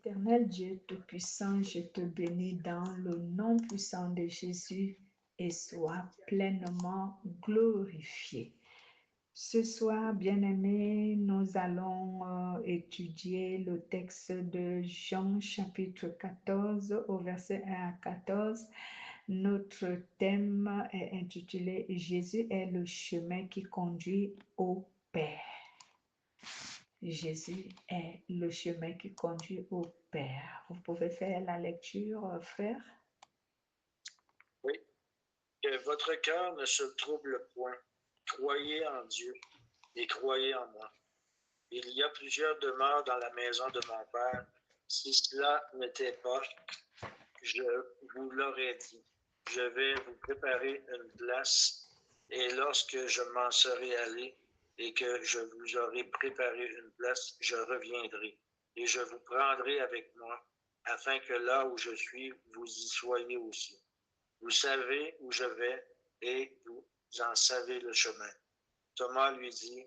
Éternel Dieu Tout-Puissant, je te bénis dans le nom puissant de Jésus et sois pleinement glorifié. Ce soir, bien-aimés, nous allons étudier le texte de Jean chapitre 14 au verset 1 à 14. Notre thème est intitulé « Jésus est le chemin qui conduit au Père ». Jésus est le chemin qui conduit au Père. Vous pouvez faire la lecture, frère? Oui. Que votre cœur ne se trouble point. Croyez en Dieu et croyez en moi. Il y a plusieurs demeures dans la maison de mon Père. Si cela n'était pas, je vous l'aurais dit. Je vais vous préparer une place, et lorsque je m'en serai allé et que je vous aurai préparé une place, je reviendrai et je vous prendrai avec moi, afin que là où je suis, vous y soyez aussi. Vous savez où je vais et vous en savez le chemin. Thomas lui dit,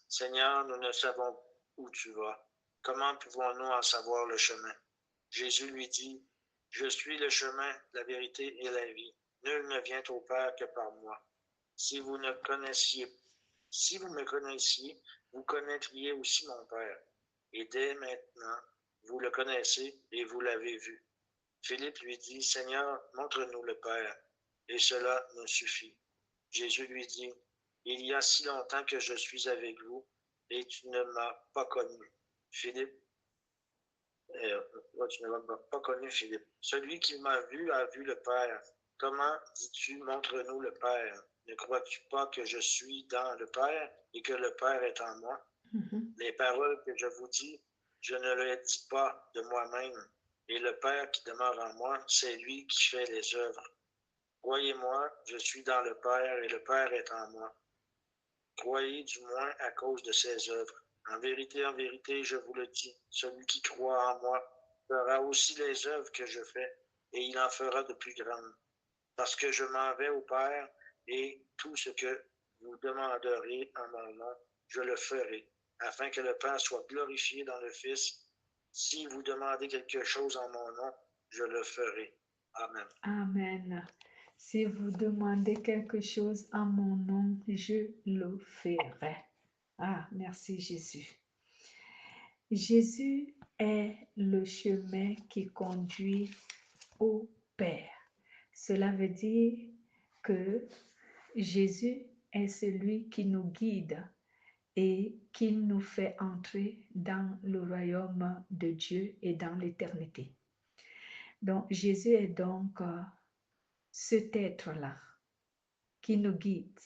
Seigneur, nous ne savons où tu vas. Comment pouvons-nous en savoir le chemin? Jésus lui dit, je suis le chemin, la vérité et la vie. Nul ne vient au Père que par moi. Si vous me connaissiez, vous connaîtriez aussi mon Père. Et dès maintenant, vous le connaissez et vous l'avez vu. Philippe lui dit, Seigneur, montre-nous le Père, et cela nous suffit. Jésus lui dit, il y a si longtemps que je suis avec vous, et tu ne m'as pas connu. Philippe, tu ne m'as pas connu, Philippe. Celui qui m'a vu a vu le Père. Comment dis-tu, montre-nous le Père? Ne crois-tu pas que je suis dans le Père et que le Père est en moi? Les paroles que je vous dis, je ne les dis pas de moi-même, et le Père qui demeure en moi, c'est lui qui fait les œuvres. Croyez-moi, je suis dans le Père et le Père est en moi. Croyez du moins à cause de ses œuvres. En vérité, je vous le dis, celui qui croit en moi fera aussi les œuvres que je fais, et il en fera de plus grandes. Parce que je m'en vais au Père, et tout ce que vous demanderez en mon nom, je le ferai, afin que le Père soit glorifié dans le Fils. Si vous demandez quelque chose en mon nom, je le ferai. Amen. Amen. Si vous demandez quelque chose en mon nom, je le ferai. Ah, merci Jésus. Jésus est le chemin qui conduit au Père. Cela veut dire que Jésus est celui qui nous guide et qui nous fait entrer dans le royaume de Dieu et dans l'éternité. Donc, Jésus est donc cet être-là qui nous guide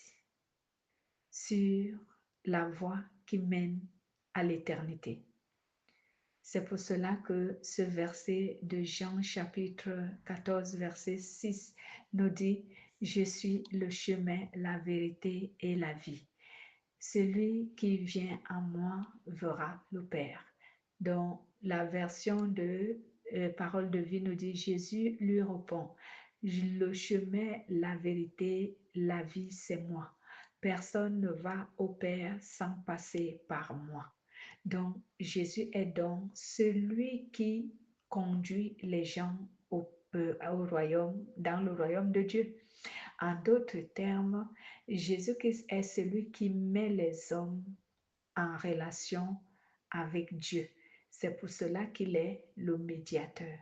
sur la voie qui mène à l'éternité. C'est pour cela que ce verset de Jean chapitre 14, verset 6 nous dit « Je suis le chemin, la vérité et la vie. Celui qui vient à moi verra le Père. » Donc, la version de Parole de vie nous dit « Jésus lui répond, le chemin, la vérité, la vie, c'est moi. Personne ne va au Père sans passer par moi. » Donc, Jésus est donc celui qui conduit les gens au royaume, dans le royaume de Dieu. En d'autres termes, Jésus-Christ est celui qui met les hommes en relation avec Dieu. C'est pour cela qu'il est le médiateur,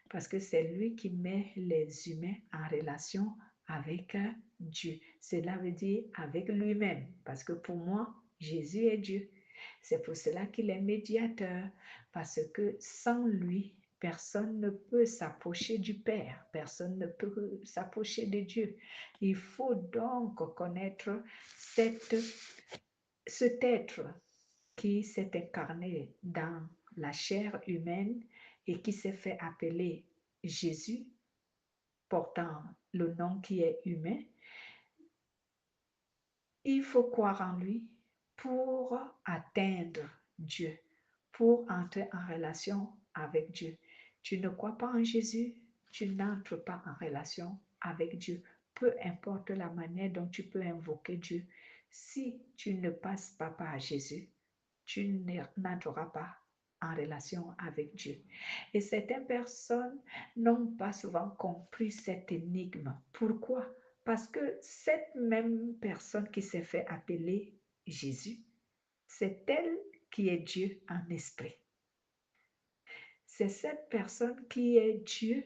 parce que c'est lui qui met les humains en relation avec Dieu. Cela veut dire avec lui-même, parce que pour moi, Jésus est Dieu. C'est pour cela qu'il est médiateur, parce que sans lui, personne ne peut s'approcher du Père, personne ne peut s'approcher de Dieu. Il faut donc connaître cet être qui s'est incarné dans la chair humaine et qui s'est fait appeler Jésus, portant le nom qui est humain. Il faut croire en lui pour atteindre Dieu, pour entrer en relation avec Dieu. Tu ne crois pas en Jésus, tu n'entres pas en relation avec Dieu. Peu importe la manière dont tu peux invoquer Dieu, si tu ne passes pas par Jésus, tu n'entreras pas en relation avec Dieu. Et certaines personnes n'ont pas souvent compris cette énigme. Pourquoi? Parce que cette même personne qui s'est fait appeler Jésus, c'est elle qui est Dieu en esprit. C'est cette personne qui est Dieu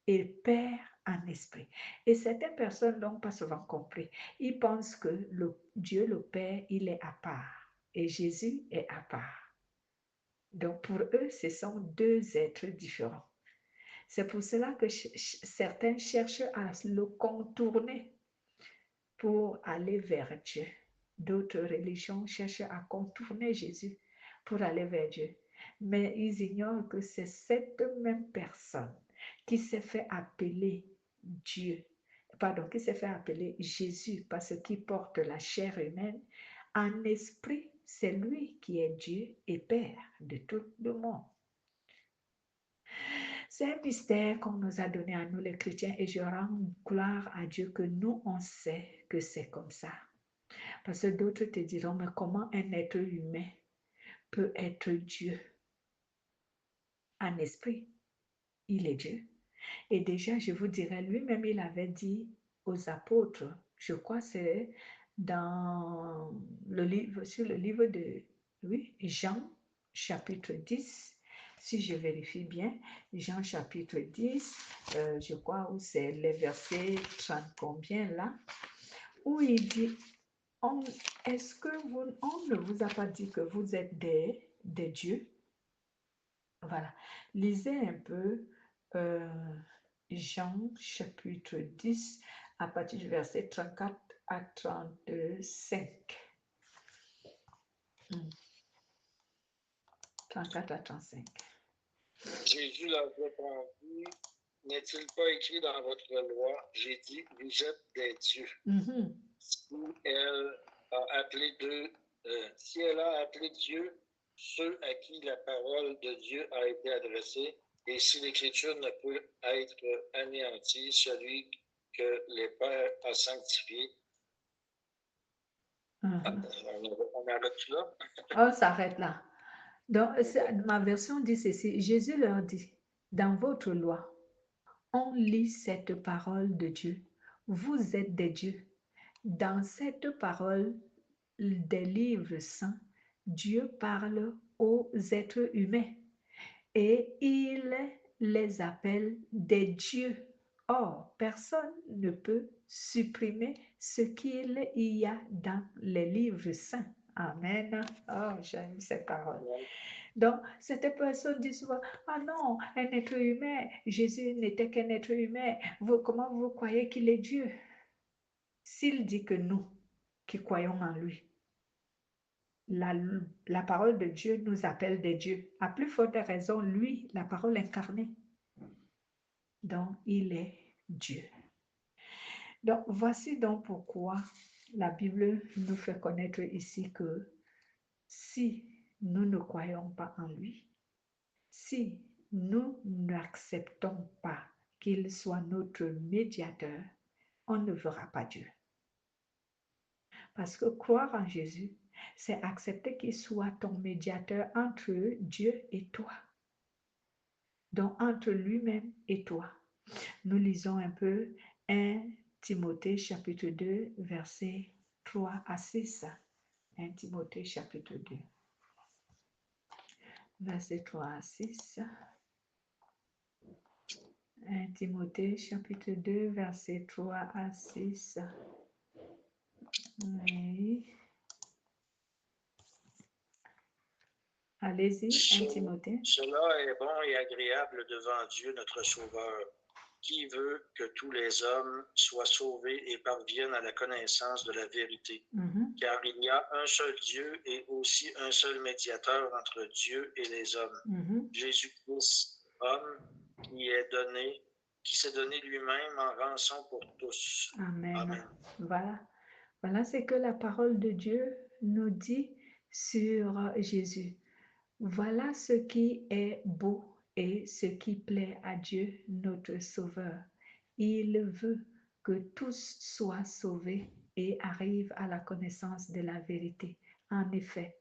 et Père en esprit. Et certaines personnes n'ont pas souvent compris. Ils pensent que Dieu le Père, il est à part et Jésus est à part. Donc pour eux, ce sont deux êtres différents. C'est pour cela que certains cherchent à le contourner pour aller vers Dieu. D'autres religions cherchent à contourner Jésus pour aller vers Dieu. Mais ils ignorent que c'est cette même personne qui s'est fait appeler Dieu, qui s'est fait appeler Jésus parce qu'il porte la chair humaine. En esprit, c'est lui qui est Dieu et Père de tout le monde. C'est un mystère qu'on nous a donné à nous les chrétiens et je rends gloire à Dieu que nous, on sait que c'est comme ça. Parce que d'autres te diront, mais comment un être humain peut être Dieu? En esprit, il est Dieu. Et déjà, je vous dirais, lui-même, il avait dit aux apôtres, je crois c'est dans le livre, sur le livre de Jean, chapitre 10, si je vérifie bien, Jean chapitre 10, je crois où c'est les versets 30 combien là, où il dit, est-ce que on ne vous a pas dit que vous êtes des dieux? Voilà, lisez un peu Jean chapitre 10 à partir du verset 34 à 35. 34 à 35. Jésus leur répondit, n'est-il pas écrit dans votre loi, j'ai dit, vous êtes des dieux. Si elle a appelé Dieu ceux à qui la parole de Dieu a été adressée, et si l'Écriture ne peut être anéantie, celui que les pères a sanctifié. On arrête là. On s'arrête là. Donc, ma version dit ceci. Jésus leur dit, dans votre loi, on lit cette parole de Dieu. Vous êtes des dieux. Dans cette parole des livres saints, Dieu parle aux êtres humains et il les appelle des dieux. Or, personne ne peut supprimer ce qu'il y a dans les livres saints. Amen. Oh, j'aime ces paroles. Donc, cette personne dit souvent, ah non, un être humain, Jésus n'était qu'un être humain. Comment vous croyez qu'il est Dieu? S'il dit que nous, qui croyons en lui, la parole de Dieu nous appelle des dieux. À plus forte raison, lui, la parole incarnée. Donc, il est Dieu. Donc, voici donc pourquoi la Bible nous fait connaître ici que si nous ne croyons pas en lui, si nous n'acceptons pas qu'il soit notre médiateur, on ne verra pas Dieu. Parce que croire en Jésus, c'est accepter qu'il soit ton médiateur entre Dieu et toi. Donc, entre lui-même et toi. Nous lisons un peu 1 Timothée chapitre 2, versets 3 à 6. 1 Timothée chapitre 2, versets 3 à 6. 1 Timothée chapitre 2, versets 3 à 6. Oui. Allez-y, 1 Timothée. Cela est bon et agréable devant Dieu notre Sauveur, qui veut que tous les hommes soient sauvés et parviennent à la connaissance de la vérité. Car il y a un seul Dieu et aussi un seul médiateur entre Dieu et les hommes, Jésus-Christ, homme, qui s'est donné lui-même en rançon pour tous. Amen. Amen. Voilà ce que la parole de Dieu nous dit sur Jésus. Voilà ce qui est beau et ce qui plaît à Dieu, notre Sauveur. Il veut que tous soient sauvés et arrivent à la connaissance de la vérité. En effet,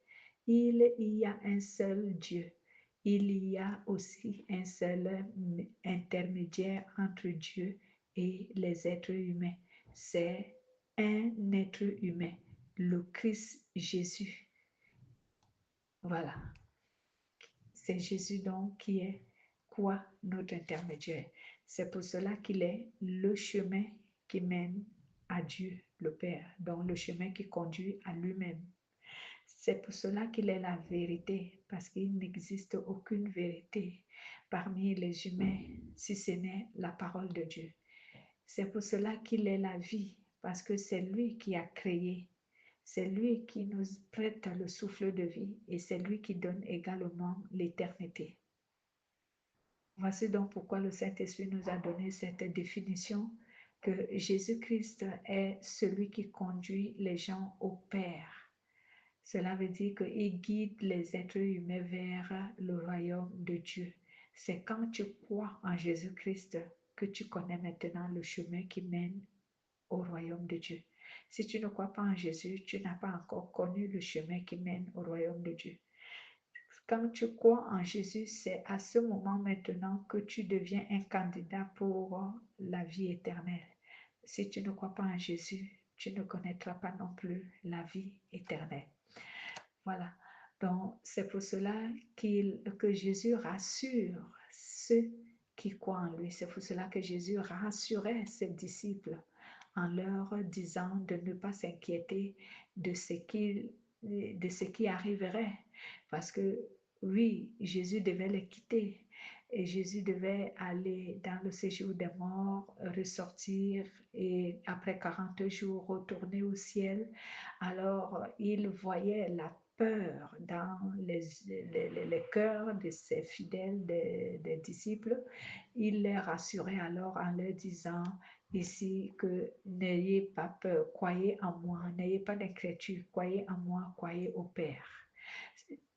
il y a un seul Dieu il y a aussi un seul intermédiaire entre Dieu et les êtres humains. C'est un être humain, le Christ Jésus. Voilà. C'est Jésus donc qui est quoi? Notre intermédiaire. C'est pour cela qu'il est le chemin qui mène à Dieu, le Père, donc le chemin qui conduit à lui-même. C'est pour cela qu'il est la vérité, parce qu'il n'existe aucune vérité parmi les humains, si ce n'est la parole de Dieu. C'est pour cela qu'il est la vie, parce que c'est lui qui a créé. C'est lui qui nous prête le souffle de vie et c'est lui qui donne également l'éternité. Voici donc pourquoi le Saint-Esprit nous a donné cette définition que Jésus-Christ est celui qui conduit les gens au Père. Cela veut dire qu'il guide les êtres humains vers le royaume de Dieu. C'est quand tu crois en Jésus-Christ que tu connais maintenant le chemin qui mène au royaume de Dieu. Si tu ne crois pas en Jésus, tu n'as pas encore connu le chemin qui mène au royaume de Dieu. Quand tu crois en Jésus, c'est à ce moment maintenant que tu deviens un candidat pour la vie éternelle. Si tu ne crois pas en Jésus, tu ne connaîtras pas non plus la vie éternelle. Voilà. Donc, c'est pour cela que Jésus rassure ceux qui croient en lui. C'est pour cela que Jésus rassurait ses disciples en leur disant de ne pas s'inquiéter de ce qui arriverait. Parce que oui, Jésus devait les quitter et Jésus devait aller dans le séjour des morts, ressortir et après 40 jours retourner au ciel. Alors, il voyait la peur dans les cœurs de ses fidèles, des disciples. Il les rassurait alors en leur disant ici que n'ayez pas peur, croyez en moi, n'ayez pas d'inquiétude, croyez en moi, croyez au Père.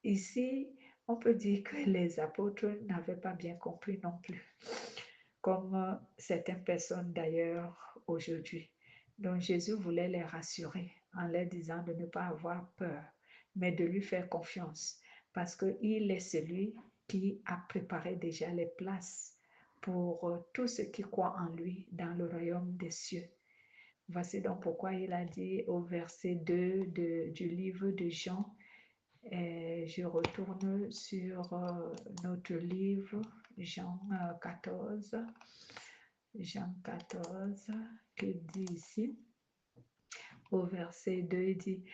Ici, on peut dire que les apôtres n'avaient pas bien compris non plus, comme certaines personnes d'ailleurs aujourd'hui. Donc Jésus voulait les rassurer en leur disant de ne pas avoir peur, mais de lui faire confiance, parce qu'il est celui qui a préparé déjà les places pour tous ceux qui croient en lui dans le royaume des cieux. Voici donc pourquoi il a dit au verset 2 du livre de Jean, et je retourne sur notre livre, Jean 14, qui dit ici, au verset 2, il dit,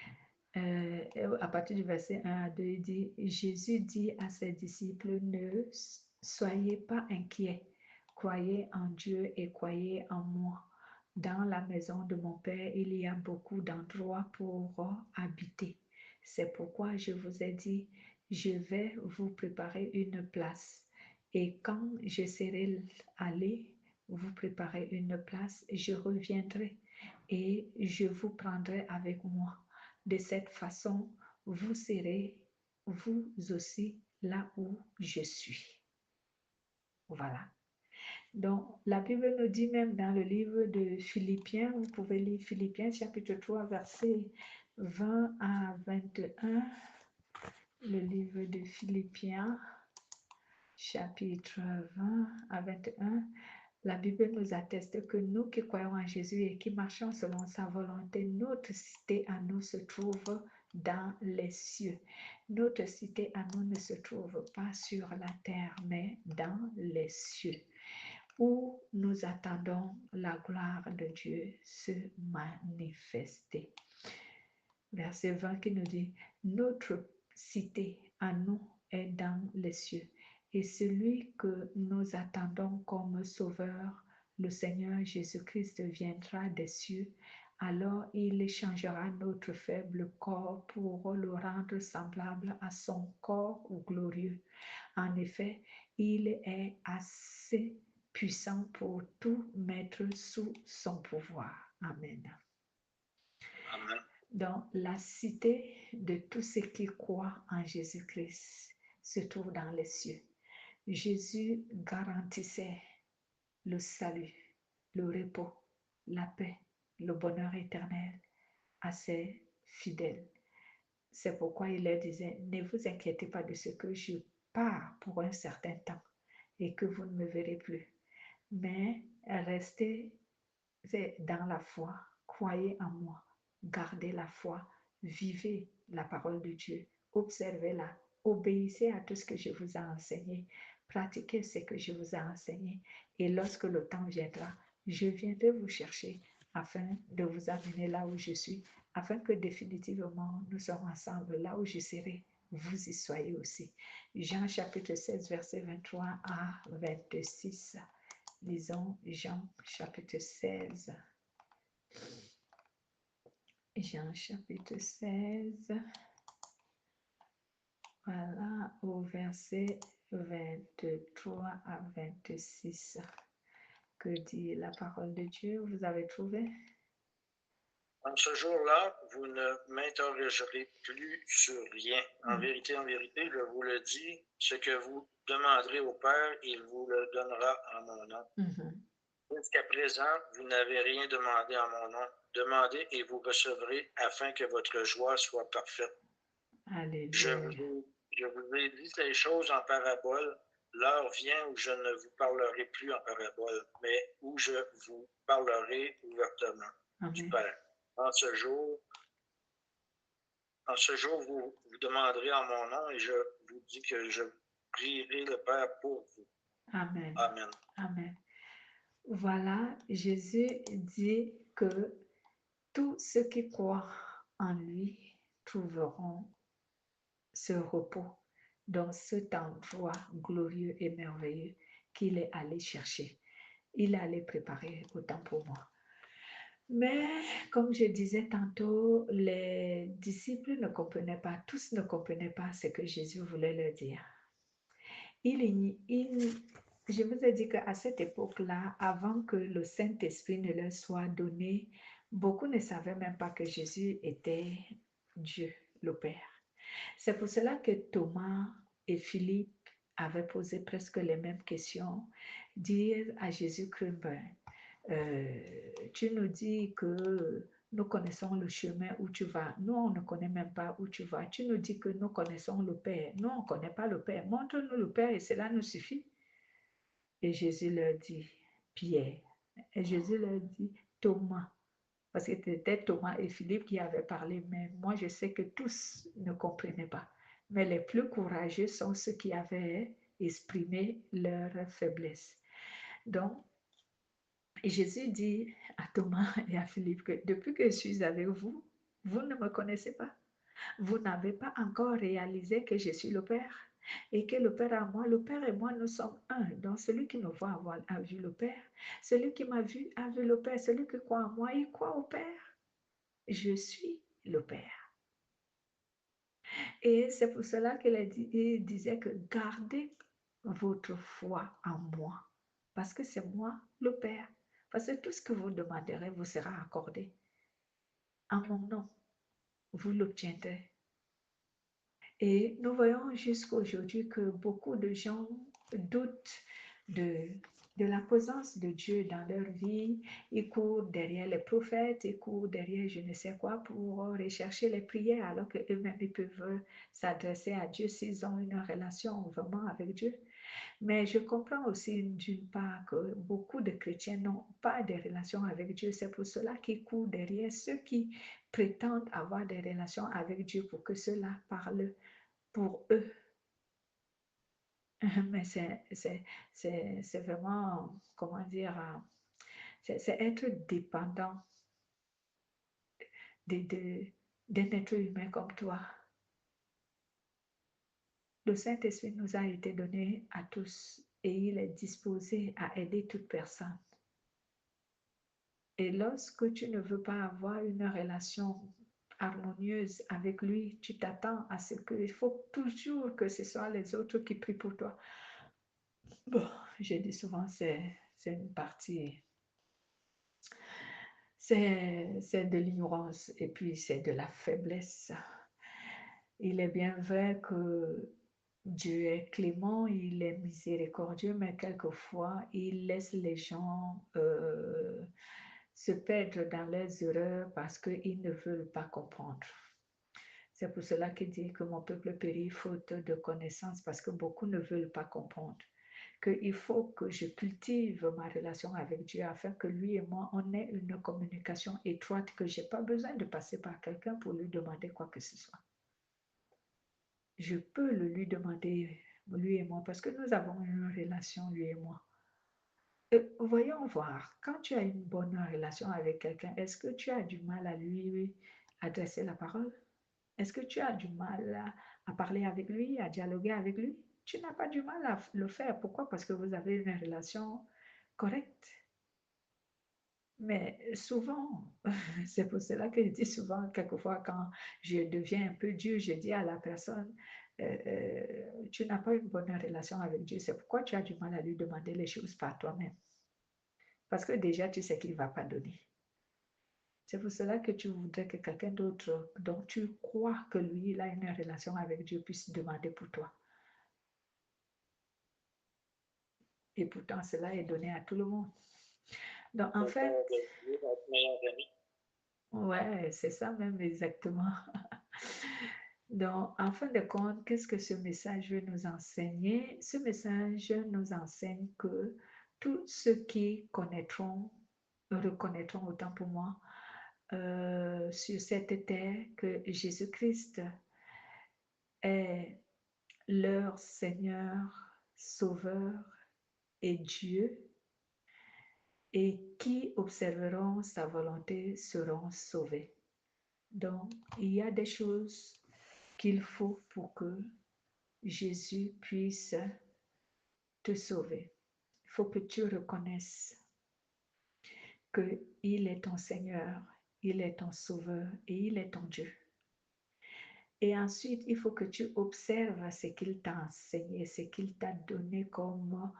à partir du verset 1 à 2, il dit, Jésus dit à ses disciples, ne soyez pas inquiets, croyez en Dieu et croyez en moi. Dans la maison de mon Père, il y a beaucoup d'endroits pour habiter. C'est pourquoi je vous ai dit, je vais vous préparer une place. Et quand je serai allé vous préparer une place, je reviendrai et je vous prendrai avec moi. De cette façon, vous serez vous aussi là où je suis. Voilà. Donc, la Bible nous dit même dans le livre de Philippiens, vous pouvez lire Philippiens chapitre 3, verset 20 à 21, le livre de Philippiens, chapitre 20 à 21, la Bible nous atteste que nous qui croyons en Jésus et qui marchons selon sa volonté, notre cité à nous se trouve dans les cieux. Notre cité à nous ne se trouve pas sur la terre, mais dans les cieux, où nous attendons la gloire de Dieu se manifester. Verset 20 qui nous dit, notre cité à nous est dans les cieux. Et celui que nous attendons comme sauveur, le Seigneur Jésus-Christ viendra des cieux. Alors il changera notre faible corps pour le rendre semblable à son corps glorieux. En effet, il est assez puissant pour tout mettre sous son pouvoir. Amen. Amen. Donc, la cité de tous ceux qui croient en Jésus-Christ se trouve dans les cieux. Jésus garantissait le salut, le repos, la paix, le bonheur éternel à ses fidèles. C'est pourquoi il leur disait, ne vous inquiétez pas de ce que je part pour un certain temps et que vous ne me verrez plus. Mais restez dans la foi, croyez en moi, gardez la foi, vivez la parole de Dieu, observez-la, obéissez à tout ce que je vous ai enseigné, pratiquez ce que je vous ai enseigné. Et lorsque le temps viendra, je viendrai vous chercher afin de vous amener là où je suis, afin que définitivement nous serons ensemble là où je serai, vous y soyez aussi. Jean chapitre 16, verset 23 à 26. Lisons Jean chapitre 16. Jean chapitre 16. Voilà, au verset 23 à 26. Que dit la parole de Dieu? Vous avez trouvé? En ce jour-là, vous ne m'interrogerez plus sur rien. En vérité, je vous le dis, ce que vous demanderez au Père, il vous le donnera en mon nom. Jusqu'à présent, vous n'avez rien demandé en mon nom. Demandez et vous recevrez afin que votre joie soit parfaite. Je vous ai dit ces choses en parabole. L'heure vient où je ne vous parlerai plus en parabole, mais où je vous parlerai ouvertement du Père. En ce jour, vous demanderez en mon nom et je vous dis que je prierai le Père pour vous. Amen. Amen. Amen. Voilà, Jésus dit que tous ceux qui croient en lui trouveront ce repos dans cet endroit glorieux et merveilleux qu'il est allé chercher. Il est allé préparer autant pour moi. Mais comme je disais tantôt, les disciples ne comprenaient pas, tous ne comprenaient pas ce que Jésus voulait leur dire. Je vous ai dit qu'à cette époque-là, avant que le Saint-Esprit ne leur soit donné, beaucoup ne savaient même pas que Jésus était Dieu, le Père. C'est pour cela que Thomas et Philippe avaient posé presque les mêmes questions. Dire à Jésus que tu nous dis que nous connaissons le chemin où tu vas. Nous, on ne connaît même pas où tu vas. Tu nous dis que nous connaissons le Père. Nous, on ne connaît pas le Père. Montre-nous le Père et cela nous suffit. Et Jésus leur dit, Pierre. Et Jésus leur dit, Thomas. Parce que c'était Thomas et Philippe qui avaient parlé, mais moi, je sais que tous ne comprenaient pas. Mais les plus courageux sont ceux qui avaient exprimé leur faiblesse. Donc, Jésus dit à Thomas et à Philippe que depuis que je suis avec vous, vous ne me connaissez pas. Vous n'avez pas encore réalisé que je suis le Père et que le Père a moi, le Père et moi, nous sommes un. Donc, celui qui me voit a vu le Père. Celui qui m'a vu a vu le Père. Celui qui croit en moi, il croit au Père. Je suis le Père. Et c'est pour cela qu'il disait que gardez votre foi en moi. Parce que c'est moi le Père. Parce que tout ce que vous demanderez vous sera accordé. En mon nom, vous l'obtiendrez. Et nous voyons jusqu'à aujourd'hui que beaucoup de gens doutent de la présence de Dieu dans leur vie. Ils courent derrière les prophètes, ils courent derrière je ne sais quoi pour rechercher les prières alors qu'eux-mêmes ils peuvent s'adresser à Dieu s'ils ont une relation vraiment avec Dieu. Mais je comprends aussi d'une part que beaucoup de chrétiens n'ont pas de relation avec Dieu. C'est pour cela qu'ils courent derrière ceux qui prétendent avoir des relations avec Dieu pour que cela parle pour eux. Mais c'est vraiment, comment dire, c'est être dépendant d'un être humain comme toi. Le Saint-Esprit nous a été donné à tous et il est disposé à aider toute personne. Et lorsque tu ne veux pas avoir une relation harmonieuse avec lui, tu t'attends à ce qu'il faut toujours que ce soit les autres qui prient pour toi. Bon, je dis souvent, c'est une partie, c'est de l'ignorance et puis c'est de la faiblesse. Il est bien vrai que Dieu est clément, il est miséricordieux, mais quelquefois, il laisse les gens se perdre dans leurs erreurs parce qu'ils ne veulent pas comprendre. C'est pour cela qu'il dit que mon peuple périt faute de connaissance, parce que beaucoup ne veulent pas comprendre qu'il faut que je cultive ma relation avec Dieu afin que lui et moi, on ait une communication étroite, que je n'ai pas besoin de passer par quelqu'un pour lui demander quoi que ce soit. Je peux le lui demander, lui et moi, parce que nous avons une relation, lui et moi. Voyons voir, quand tu as une bonne relation avec quelqu'un, est-ce que tu as du mal à lui adresser la parole? Est-ce que tu as du mal à parler avec lui, à dialoguer avec lui? Tu n'as pas du mal à le faire. Pourquoi? Parce que vous avez une relation correcte. Mais souvent, c'est pour cela que je dis souvent, quelquefois, quand je deviens un peu dur, je dis à la personne, tu n'as pas une bonne relation avec Dieu. C'est pourquoi tu as du mal à lui demander les choses par toi-même. Parce que déjà, tu sais qu'il ne va pas donner. C'est pour cela que tu voudrais que quelqu'un d'autre, dont tu crois que lui, il a une relation avec Dieu, puisse demander pour toi. Et pourtant, cela est donné à tout le monde. Donc, en fait, ouais, c'est ça même exactement. Donc, en fin de compte, qu'est-ce que ce message veut nous enseigner? Ce message nous enseigne que tous ceux qui connaîtront, reconnaîtront autant pour moi, sur cette terre que Jésus-Christ est leur Seigneur, Sauveur et Dieu, et qui observeront sa volonté seront sauvés. Donc, il y a des choses qu'il faut pour que Jésus puisse te sauver. Il faut que tu reconnaisses qu'il est ton Seigneur, il est ton Sauveur et il est ton Dieu. Et ensuite, il faut que tu observes ce qu'il t'a enseigné, ce qu'il t'a donné comme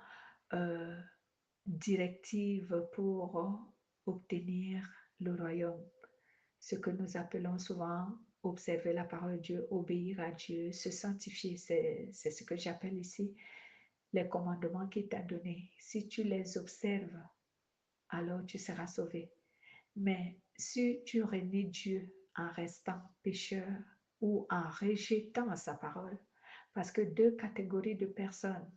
directive pour obtenir le royaume. Ce que nous appelons souvent observer la parole de Dieu, obéir à Dieu, se sanctifier, c'est ce que j'appelle ici les commandements qu'il t'a donnés. Si tu les observes, alors tu seras sauvé. Mais si tu renies Dieu en restant pécheur ou en rejetant sa parole, parce que deux catégories de personnes,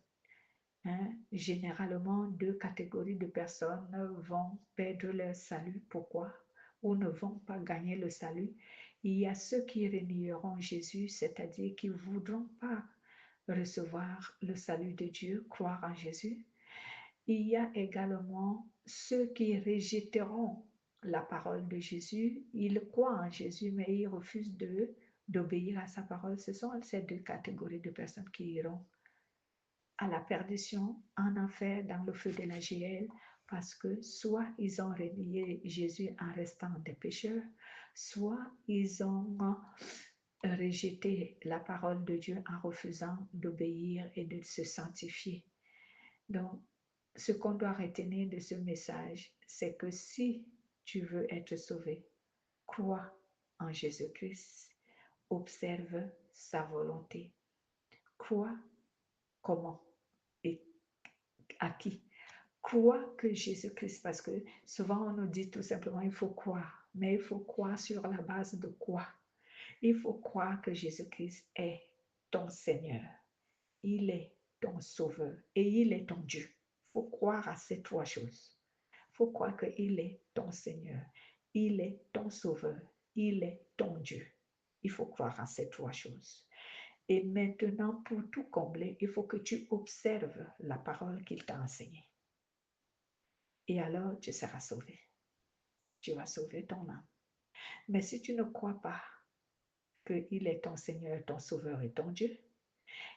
généralement, deux catégories de personnes vont perdre leur salut. Pourquoi? Ou ne vont pas gagner le salut. Il y a ceux qui renieront Jésus, c'est-à-dire qui ne voudront pas recevoir le salut de Dieu, croire en Jésus. Il y a également ceux qui rejetteront la parole de Jésus. Ils croient en Jésus, mais ils refusent d'obéir à sa parole. Ce sont ces deux catégories de personnes qui iront à la perdition, en enfer, dans le feu de la géhenne, parce que soit ils ont renié Jésus en restant des pécheurs, soit ils ont rejeté la parole de Dieu en refusant d'obéir et de se sanctifier. Donc, ce qu'on doit retenir de ce message, c'est que si tu veux être sauvé, crois en Jésus-Christ, observe sa volonté. Crois comment et à qui? Crois que Jésus-Christ, parce que souvent on nous dit tout simplement il faut croire, mais il faut croire sur la base de quoi? Il faut croire que Jésus-Christ est ton Seigneur, il est ton Sauveur et il est ton Dieu. Il faut croire à ces trois choses. Il faut croire qu'il est ton Seigneur, il est ton Sauveur, il est ton Dieu. Il faut croire à ces trois choses. Et maintenant, pour tout combler, il faut que tu observes la parole qu'il t'a enseignée. Et alors, tu seras sauvé. Tu vas sauver ton âme. Mais si tu ne crois pas qu'il est ton Seigneur, ton Sauveur et ton Dieu,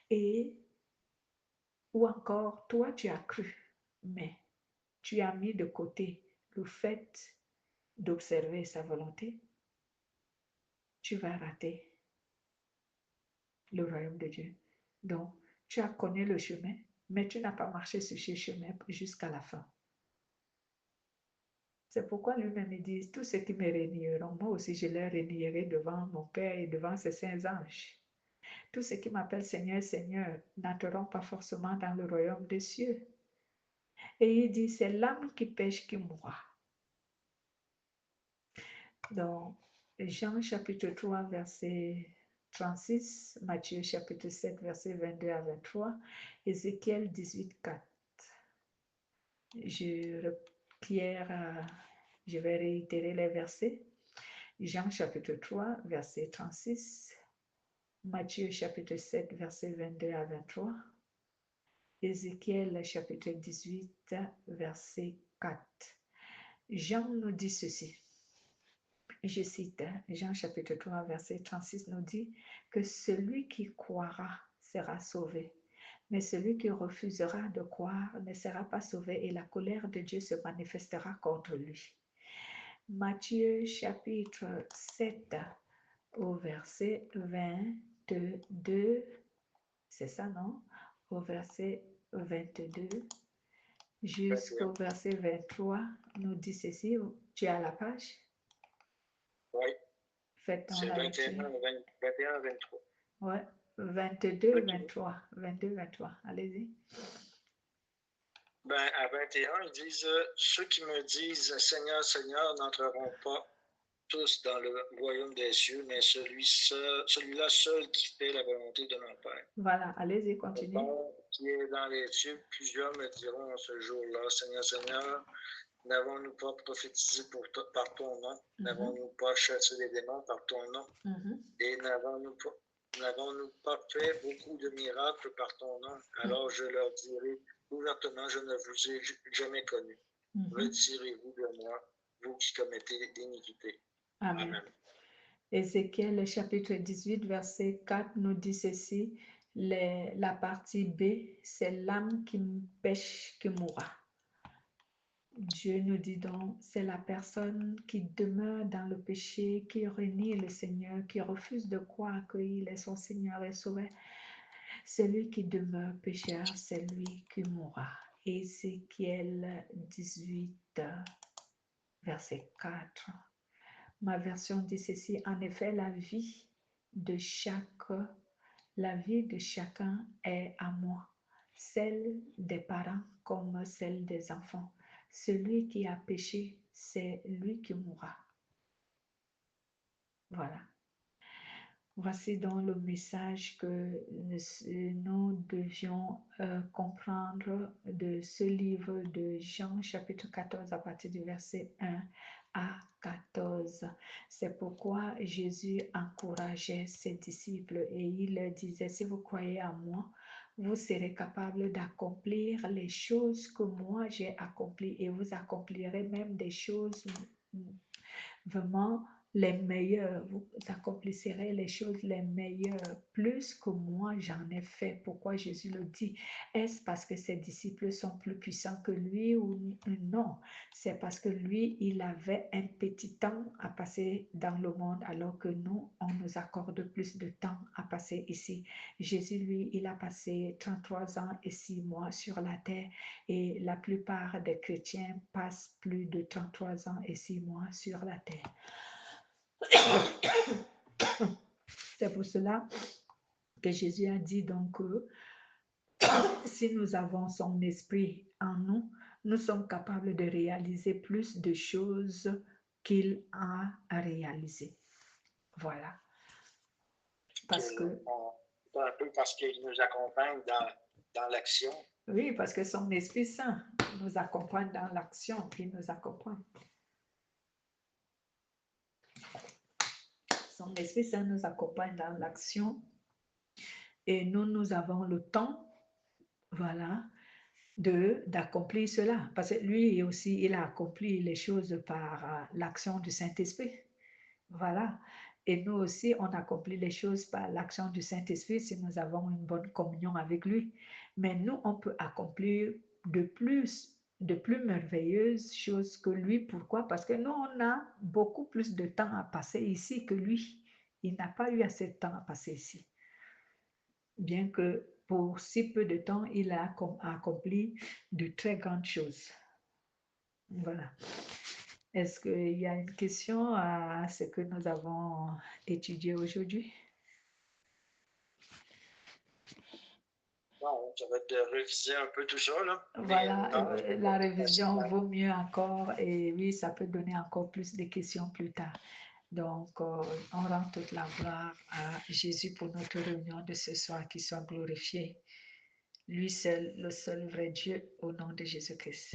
et ou encore, toi, tu as cru, mais tu as mis de côté le fait d'observer sa volonté, tu vas rater le royaume de Dieu. Donc, tu as connu le chemin, mais tu n'as pas marché sur ce chemin jusqu'à la fin. C'est pourquoi lui-même dit, tous ceux qui me renieront, moi aussi je les renierai devant mon Père et devant ses saints anges. Tous ceux qui m'appellent Seigneur, Seigneur, n'entreront pas forcément dans le royaume des cieux. Et il dit, c'est l'âme qui pêche qui mourra. Donc, Jean chapitre 3, verset 36, Matthieu chapitre 7, verset 22 à 23, Ézéchiel 18, 4. Je vais réitérer les versets. Jean chapitre 3, verset 36, Matthieu chapitre 7, verset 22 à 23, Ézéchiel chapitre 18, verset 4. Jean nous dit ceci. Je cite, Jean chapitre 3, verset 36 nous dit que celui qui croira sera sauvé, mais celui qui refusera de croire ne sera pas sauvé et la colère de Dieu se manifestera contre lui. Matthieu chapitre 7 au verset 22, c'est ça, non? Au verset 22 jusqu'au verset 23 nous dit ceci. Tu as la page? Oui. Faites-en C'est la 21, lecture. 21, 23. Ouais, 22, 23. 22, 23. Allez-y. Ben, à 21, ils disent ceux qui me disent Seigneur, Seigneur n'entreront pas tous dans le royaume des cieux, mais celui-là seul qui fait la volonté de mon Père. Voilà, allez-y, continuez. Mon Père qui est dans les cieux, plusieurs me diront ce jour-là, Seigneur, Seigneur, n'avons-nous pas prophétisé par ton nom? N'avons-nous pas chassé les démons par ton nom? Et n'avons-nous pas fait beaucoup de miracles par ton nom? Alors je leur dirai ouvertement, je ne vous ai jamais connu. Retirez-vous de moi, vous qui commettez l'iniquité. Amen. Ézéchiel chapitre 18, verset 4 nous dit ceci. La partie B, c'est l'âme qui pêche qui mourra. Dieu nous dit donc, c'est la personne qui demeure dans le péché, qui renie le Seigneur, qui refuse de croire qu'il est son Seigneur et Sauveur. Celui qui demeure pécheur, c'est lui qui mourra. Ézéchiel 18, verset 4. Ma version dit ceci, en effet, la vie de chacun est à moi, celle des parents comme celle des enfants. Celui qui a péché, c'est lui qui mourra. Voilà. Voici donc le message que nous devions comprendre de ce livre de Jean chapitre 14 à partir du verset 1 à 14. C'est pourquoi Jésus encourageait ses disciples et il leur disait, si vous croyez en moi, vous serez capable d'accomplir les choses que moi j'ai accomplies et vous accomplirez même des choses vraiment les meilleurs, vous accomplirez les choses les meilleures, plus que moi j'en ai fait. Pourquoi Jésus le dit? Est-ce parce que ses disciples sont plus puissants que lui ou non? C'est parce que lui, il avait un petit temps à passer dans le monde, alors que nous, on nous accorde plus de temps à passer ici. Jésus, lui, il a passé 33 ans et 6 mois sur la terre et la plupart des chrétiens passent plus de 33 ans et 6 mois sur la terre. C'est pour cela que Jésus a dit donc que si nous avons son esprit en nous, nous sommes capables de réaliser plus de choses qu'il a réalisées. Voilà. Parce que... un peu parce qu'il nous accompagne dans l'action. Oui, parce que son Esprit Saint nous accompagne dans l'action, il nous accompagne. Son Esprit Saint nous accompagne dans l'action et nous avons le temps, voilà, d'accomplir cela. Parce que lui aussi, il a accompli les choses par l'action du Saint-Esprit. Voilà. Et nous aussi, on accomplit les choses par l'action du Saint-Esprit si nous avons une bonne communion avec lui. Mais nous, on peut accomplir de plus merveilleuses choses que lui. Pourquoi? Parce que nous, on a beaucoup plus de temps à passer ici que lui. Il n'a pas eu assez de temps à passer ici. Bien que pour si peu de temps, il a accompli de très grandes choses. Voilà. Est-ce qu'il y a une question à ce que nous avons étudié aujourd'hui? Non, ça va être de réviser un peu tout ça, là. Voilà, la révision vaut mieux encore et oui, ça peut donner encore plus de questions plus tard. Donc, on rend toute la gloire à Jésus pour notre réunion de ce soir, qui soit glorifié. Lui seul, le seul vrai Dieu, au nom de Jésus-Christ.